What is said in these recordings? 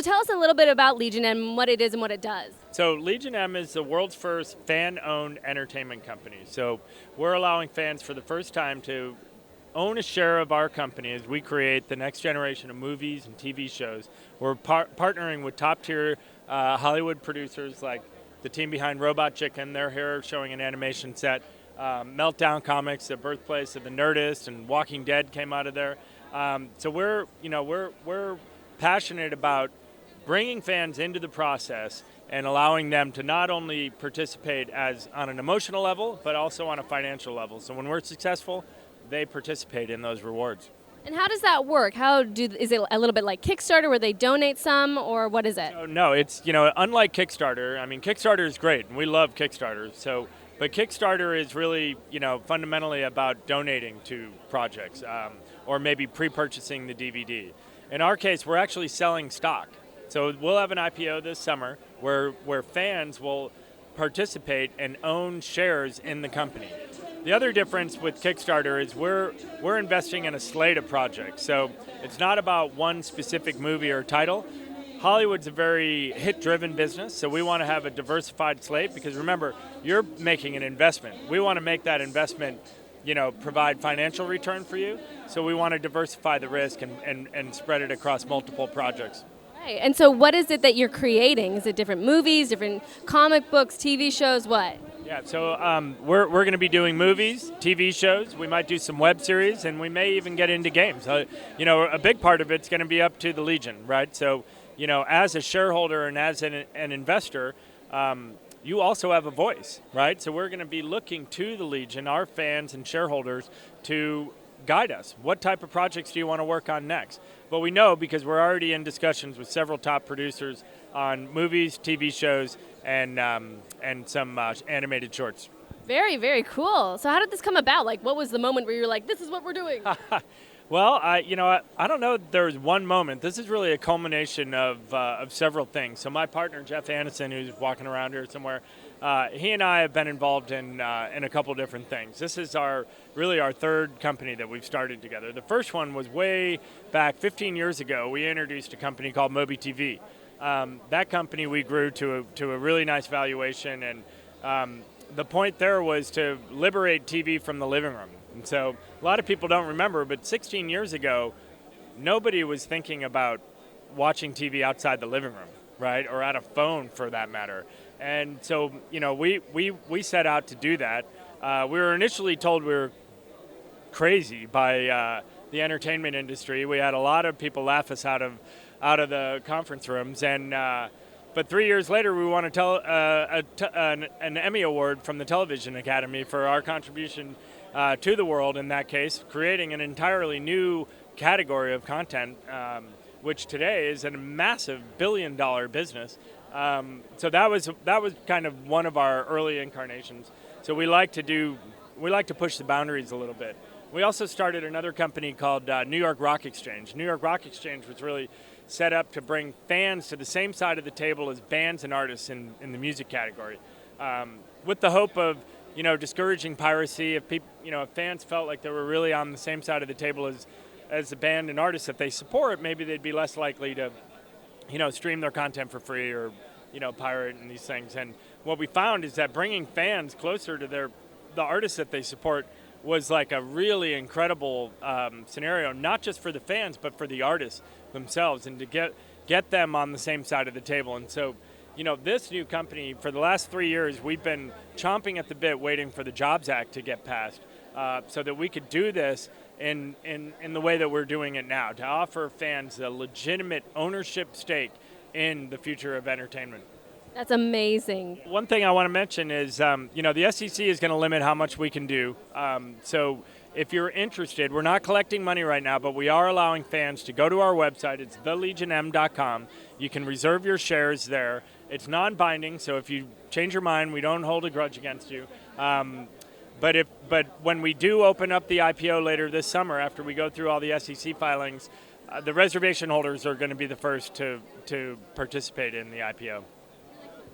tell us a little bit about Legion and what it is and what it does. So Legion M is the world's first fan-owned entertainment company. So we're allowing fans for the first time to own a share of our company as we create the next generation of movies and TV shows. We're partnering with top-tier Hollywood producers like the team behind Robot Chicken. They're here showing an animation set. Meltdown Comics, the birthplace of the Nerdist, and Walking Dead came out of there. So we're passionate about bringing fans into the process and allowing them to not only participate as on an emotional level, but also on a financial level. So when we're successful, they participate in those rewards. And how does that work? Is it a little bit like Kickstarter where they donate some, or what is it? No, it's, unlike Kickstarter. I mean, Kickstarter is great, and we love Kickstarter. But Kickstarter is really, fundamentally about donating to projects or maybe pre-purchasing the DVD. In our case, we're actually selling stock. So we'll have an IPO this summer where fans will participate and own shares in the company. The other difference with Kickstarter is we're investing in a slate of projects. So it's not about one specific movie or title. Hollywood's a very hit-driven business, so we want to have a diversified slate because remember, you're making an investment. We want to make that investment, provide financial return for you. So we want to diversify the risk and spread it across multiple projects. Right. And so what is it that you're creating? Is it different movies, different comic books, TV shows, what? Yeah, so we're going to be doing movies, TV shows. We might do some web series, and we may even get into games. A big part of it's going to be up to the Legion, right? So, as a shareholder and as an investor, you also have a voice, right? So we're going to be looking to the Legion, our fans and shareholders, to guide us. What type of projects do you want to work on next? But we know because we're already in discussions with several top producers on movies, TV shows, and some animated shorts. Very, very cool. So how did this come about? Like, what was the moment where you were like, this is what we're doing? Well, I don't know if there's one moment. This is really a culmination of several things. So my partner, Jeff Anderson, who's walking around here somewhere, he and I have been involved in a couple different things. This is really our third company that we've started together. The first one was way back 15 years ago. We introduced a company called Moby TV. That company we grew to a really nice valuation, and the point there was to liberate TV from the living room. And so a lot of people don't remember, but 16 years ago, nobody was thinking about watching TV outside the living room, right, or at a phone for that matter. And so, we set out to do that. We were initially told we were crazy by the entertainment industry. We had a lot of people laugh us out of the conference rooms, but 3 years later, we won an Emmy Award from the Television Academy for our contribution to the world, in that case, creating an entirely new category of content, which today is a massive billion-dollar business. So that was kind of one of our early incarnations. So we like to push the boundaries a little bit. We also started another company called New York Rock Exchange. New York Rock Exchange was really set up to bring fans to the same side of the table as bands and artists in the music category, with the hope of discouraging piracy. If fans felt like they were really on the same side of the table as the band and artists that they support, maybe they'd be less likely to stream their content for free or pirate and these things. And what we found is that bringing fans closer to the artists that they support was like a really incredible scenario, not just for the fans, but for the artists themselves, and to get them on the same side of the table. And so, this new company, for the last 3 years, we've been chomping at the bit waiting for the Jobs Act to get passed so that we could do this in the way that we're doing it now, to offer fans a legitimate ownership stake in the future of entertainment. That's amazing. One thing I want to mention is, the SEC is going to limit how much we can do. So if you're interested, we're not collecting money right now, but we are allowing fans to go to our website. It's thelegionm.com. You can reserve your shares there. It's non-binding, so if you change your mind, we don't hold a grudge against you. But when we do open up the IPO later this summer, after we go through all the SEC filings, the reservation holders are going to be the first to participate in the IPO.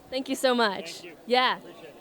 Thank you so much. Thank you. Yeah. Appreciate it.